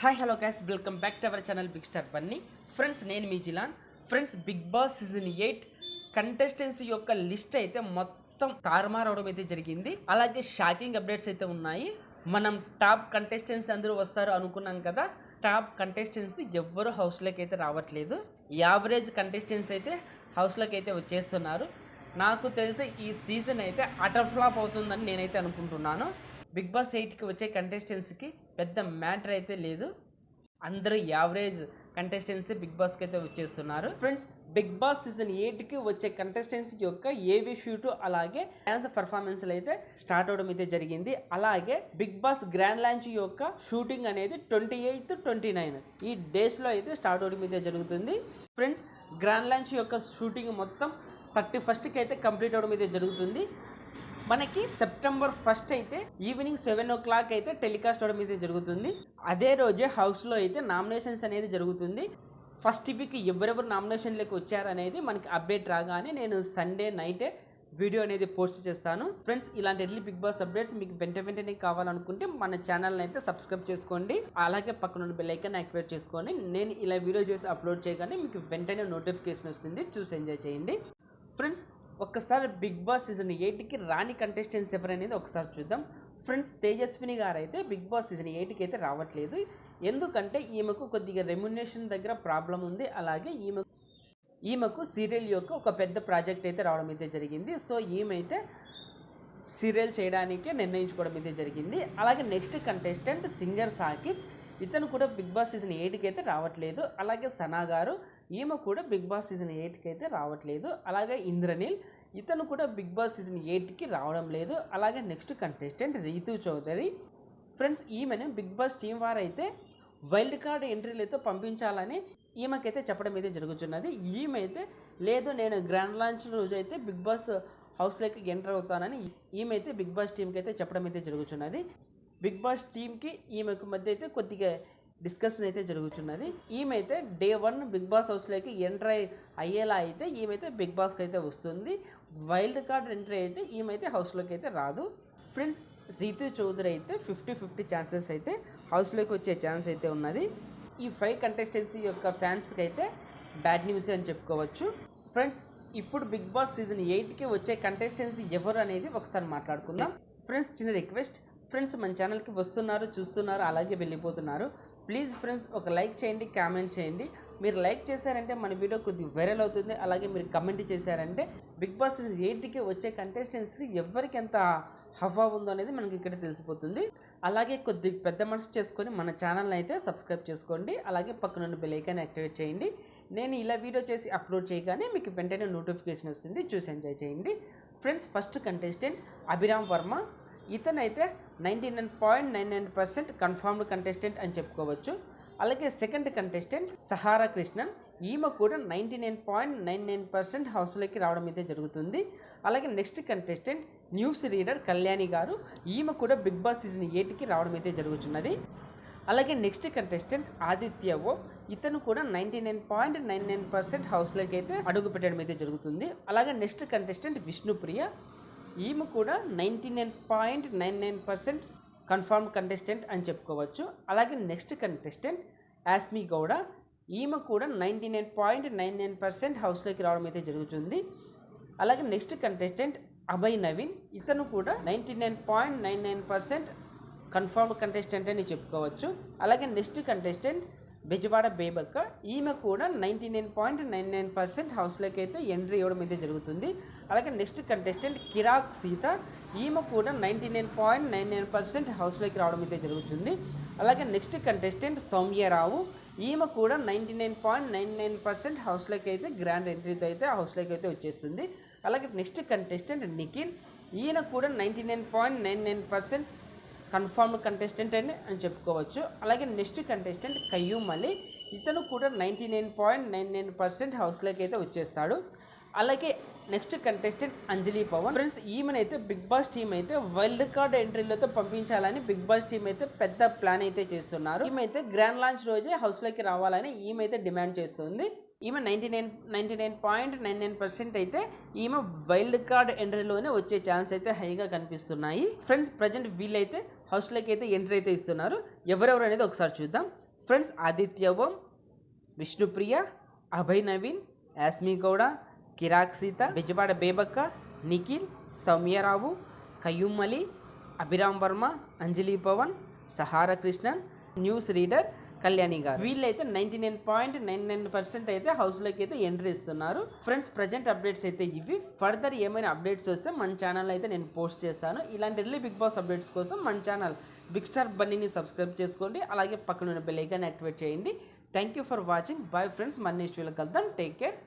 Hi hello guys, welcome back to our channel big star Bunny. Friends, నేను మీ Jilan. Friends, Bigg Boss season 8 contestants యొక్క list అయితే మొత్తం తారుమారవడం అయితే జరిగింది. అలాగే షాకింగ్ అప్డేట్స్ అయితే ఉన్నాయి. మనం టాప్ కంటెస్టెంట్స్ అందరూ వస్తారు అనుకున్నాం కదా. టాప్ కంటెస్టెంట్స్ ఎవ్వరూ హౌస్లోకి అయితే రావట్లేదు. యావరేజ్ కంటెస్టెంట్స్ అయితే హౌస్లోకి అయితే వచ్చేస్తున్నారు. నాకు తెలిసి ఈ సీజన్ అయితే అటర్ ఫ్లాప్ అవుతుందని నేనైతే అనుకుంటున్నాను. బిగ్ బాస్ 8కి వచ్చే కంటెస్టెంట్స్కి పెద్ద మ్యాటర్ అయితే లేదు. అందరూ యావరేజ్ కంటెస్టెంట్స్ బిగ్ బాస్కి అయితే వచ్చేస్తున్నారు. ఫ్రెండ్స్, బిగ్ బాస్ సీజన్ 8కి వచ్చే కంటెస్టెంట్స్ యొక్క ఏవి షూట్ అలాగే డ్యాన్స్ పర్ఫార్మెన్స్లు అయితే స్టార్ట్ అవడం అయితే జరిగింది. అలాగే బిగ్ బాస్ గ్రాండ్ లాంచ్ యొక్క షూటింగ్ అనేది 28, 29 ఈ డేస్లో అయితే స్టార్ట్ అవడం అయితే జరుగుతుంది. ఫ్రెండ్స్, గ్రాండ్ లాంచ్ యొక్క షూటింగ్ మొత్తం 31కి అయితే కంప్లీట్ అవడం అయితే జరుగుతుంది. మనకి సెప్టెంబర్ 1 అయితే ఈవినింగ్ 7 o'clock అయితే టెలికాస్ట్ అవడం అయితే జరుగుతుంది. అదే రోజే హౌస్లో అయితే నామినేషన్స్ అనేది జరుగుతుంది. ఫస్ట్ వీక్ ఎవరెవరు నామినేషన్లోకి వచ్చారనేది మనకి అప్డేట్ రాగానే నేను సండే నైటే వీడియో అనేది పోస్ట్ చేస్తాను. ఫ్రెండ్స్, ఇలాంటి ఎర్లీ బిగ్ బాస్ అప్డేట్స్ మీకు వెంటనే కావాలనుకుంటే మన ఛానల్ని అయితే సబ్స్క్రైబ్ చేసుకోండి. అలాగే పక్కన ఉన్న బెల్ ఐకాన్ యాక్టివేట్ చేసుకోండి. నేను ఇలా వీడియో చేసి అప్లోడ్ చేయగానే మీకు వెంటనే నోటిఫికేషన్ వస్తుంది. చూసి ఎంజాయ్ చేయండి. ఫ్రెండ్స్, ఒక్కసారి బిగ్ బాస్ సీజన్ 8కి రాని కంటెస్టెంట్స్ ఎవరనేది ఒకసారి చూద్దాం. ఫ్రెండ్స్, తేజస్విని గారు అయితే బిగ్ బాస్ సీజన్ 8కి అయితే రావట్లేదు. ఎందుకంటే ఈమెకు కొద్దిగా రెమ్యునరేషన్ దగ్గర ప్రాబ్లం ఉంది. అలాగే ఈమెకు సీరియల్ యొక్క ఒక పెద్ద ప్రాజెక్ట్ అయితే రావడం అయితే జరిగింది. సో ఈమెయితే సీరియల్ చేయడానికి నిర్ణయించుకోవడం అయితే జరిగింది. అలాగే నెక్స్ట్ కంటెస్టెంట్ సింగర్ సాకిత్, ఇతను కూడా బిగ్ బాస్ సీజన్ 8కి అయితే రావట్లేదు. అలాగే సనా గారు, ఈమె కూడా బిగ్ బాస్ సీజన్ 8కి అయితే రావట్లేదు. అలాగే ఇంద్రనీల్, ఇతను కూడా బిగ్ బాస్ సీజన్ 8కి రావడం లేదు. అలాగే next contestant Ritu Chaudhary. Friends, ఈమెను బిగ్ బాస్ టీం వారు అయితే వైల్డ్ కార్డ్ ఎంట్రీలతో పంపించాలని ఈమెకైతే చెప్పడం అయితే జరుగుతున్నది. ఈమె అయితే లేదు, నేను గ్రాండ్ లాంచ్ రోజు అయితే బిగ్ బాస్ హౌస్లోకి ఎంటర్ అవుతానని ఈమె అయితే బిగ్ బాస్ టీంకి అయితే చెప్పడం అయితే జరుగుతున్నది. బిగ్ బాస్ టీంకి ఈమెకు మధ్య అయితే కొద్దిగా డిస్కషన్ అయితే జరుగుతున్నది. ఈమెయితే డే 1 బిగ్ బాస్ హౌస్లోకి ఎంటర్ అయ్యేలా అయితే ఈమెయితే బిగ్ బాస్కి అయితే వస్తుంది. వైల్డ్ కార్డ్ ఎంట్రీ అయితే ఈమెయితే హౌస్లోకి అయితే రాదు. ఫ్రెండ్స్, రీతు చౌదరి అయితే 50-50 ఛాన్సెస్ అయితే హౌస్లోకి వచ్చే ఛాన్స్ అయితే ఉన్నది. ఈ 5 కంటెస్టెంట్స్ యొక్క ఫ్యాన్స్కి అయితే బ్యాడ్ న్యూస్ అని చెప్పుకోవచ్చు. ఫ్రెండ్స్, ఇప్పుడు బిగ్ బాస్ సీజన్ 8కి వచ్చే కంటెస్టెంట్స్ ఎవరు అనేది ఒకసారి మాట్లాడుకుందాం. ఫ్రెండ్స్, చిన్న రిక్వెస్ట్. ఫ్రెండ్స్, మన ఛానల్కి వస్తున్నారు, చూస్తున్నారు, అలాగే వెళ్ళిపోతున్నారు. ప్లీజ్ ఫ్రెండ్స్, ఒక లైక్ చేయండి, కామెంట్ చేయండి. మీరు లైక్ చేశారంటే మన వీడియో కొద్దిగా వైరల్ అవుతుంది. అలాగే మీరు కమెంట్ చేశారంటే బిగ్ బాస్ సీజన్ 8కి వచ్చే కంటెస్టెంట్స్కి ఎవరికి ఎంత హవా ఉందో అనేది మనకి ఇక్కడ తెలిసిపోతుంది. అలాగే కొద్దిగా పెద్ద మనసు చేసుకొని మన ఛానల్ని అయితే సబ్స్క్రైబ్ చేసుకోండి. అలాగే పక్కన ఉన్న బెల్ ఐకాన్ యాక్టివేట్ చేయండి. నేను ఇలా వీడియో చేసి అప్లోడ్ చేయగానే మీకు వెంటనే నోటిఫికేషన్ వస్తుంది. చూసి ఎంజాయ్ చేయండి. Friends, first contestant Abhiram Varma. ఇతనైతే 99.99% కన్ఫర్మ్డ్ కంటెస్టెంట్ అని చెప్పుకోవచ్చు. అలాగే సెకండ్ కంటెస్టెంట్ సహారా కృష్ణన్. ఈమె కూడా 99.99% హౌస్లోకి రావడం అయితే జరుగుతుంది. అలాగే next contestant news reader Kalyani గారు. ఈమె కూడా బిగ్ బాస్ సీజన్ 8కి రావడం అయితే జరుగుతున్నది. అలాగే నెక్స్ట్ కంటెస్టెంట్ ఆదిత్య ఓ. ఇతను కూడా 99.99% హౌస్లోకి అయితే అడుగు పెట్టడం అయితే జరుగుతుంది. అలాగే నెక్స్ట్ కంటెస్టెంట్ విష్ణుప్రియ. ఈమె కూడా 99.99% కన్ఫర్మ్ కంటెస్టెంట్ అని చెప్పుకోవచ్చు. అలాగే నెక్స్ట్ కంటెస్టెంట్ యాస్మి గౌడ. ఈమె కూడా 99.99% హౌస్లోకి రావడం అయితే జరుగుతుంది. అలాగే నెక్స్ట్ కంటెస్టెంట్ అభయ్ నవీన్. ఇతను కూడా 99.99% కన్ఫర్మ్ కంటెస్టెంట్ అని చెప్పుకోవచ్చు. అలాగే నెక్స్ట్ కంటెస్టెంట్ బెజవాడ బేబక్క. ఈమె కూడా 99.99% హౌస్లోకి అయితే ఎంట్రీ ఇవ్వడం అయితే జరుగుతుంది. అలాగే నెక్స్ట్ కంటెస్టెంట్ కిరాక్ సీత. ఈమె కూడా 99.99% హౌస్లోకి రావడం అయితే జరుగుతుంది. అలాగే నెక్స్ట్ కంటెస్టెంట్ సౌమ్యరావు. ఈమె కూడా 99.99% హౌస్లోకి అయితే గ్రాండ్ ఎంట్రీతో అయితే హౌస్లోకి అయితే వచ్చేస్తుంది. అలాగే నెక్స్ట్ కంటెస్టెంట్ నిఖిల్. ఈయన కూడా 99.99% కన్ఫర్మ్డ్ కంటెస్టెంట్ అని చెప్పుకోవచ్చు. అలాగే నెక్స్ట్ కంటెస్టెంట్ కయ్యూమ్ అలీ. ఇతను కూడా 99.99% హౌస్లోకి అయితే వచ్చేస్తాడు. అలాగే next contestant Anjali Pavan. Friends, ఈమెనైతే బిగ్ బాస్ టీం అయితే వైల్డ్ కార్డ్ ఎంట్రీలతో పంపించాలని బిగ్ బాస్ టీం అయితే పెద్ద ప్లాన్ అయితే చేస్తున్నారు. ఈమెయితే గ్రాండ్ లాంచ్ రోజే హౌస్లోకి రావాలని ఈమెయితే డిమాండ్ చేస్తుంది. ఈమె 99.99% అయితే ఈమె వైల్డ్ కార్డ్ ఎంట్రీలోనే వచ్చే ఛాన్స్ అయితే హైగా కనిపిస్తున్నాయి. ఫ్రెండ్స్, ప్రజెంట్ వీళ్ళైతే హౌస్లోకి అయితే ఎంట్రీ అయితే ఇస్తున్నారు. ఎవరెవరు అనేది ఒకసారి చూద్దాం ఫ్రెండ్స్. ఆదిత్య ఓం, విష్ణుప్రియ, అభయ్ నవీన్, యాస్మి గౌడ, కిరాక్ సీత, బెజవాడ బేబక్క, నిఖిల్, సౌమ్యరావు, కయ్యూమ్ అలీ, అభిరామ్ వర్మ, అంజలి పవన్, సహార కృష్ణన్, న్యూస్ రీడర్ కళ్యాణి గారు. వీళ్ళైతే 99.99% అయితే హౌస్లోకి అయితే ఎంట్రీ ఇస్తున్నారు. ఫ్రెండ్స్ ప్రజెంట్ అప్డేట్స్ అయితే ఇవి. ఫర్దర్ ఏమైనా అప్డేట్స్ వస్తే మన ఛానల్ అయితే నేను పోస్ట్ చేస్తాను. ఇలాంటి ఎర్లీ బిగ్ బాస్ అప్డేట్స్ కోసం మన ఛానల్ బిగ్ స్టార్ బన్నీని సబ్స్క్రైబ్ చేసుకోండి. అలాగే పక్కన ఉన్న బెల్ ఐకాన్ యాక్టివేట్ చేయండి. Thank you for watching. Bye friends. మన నెక్స్ట్ వీడియోలో కలుద్దాం. Take care.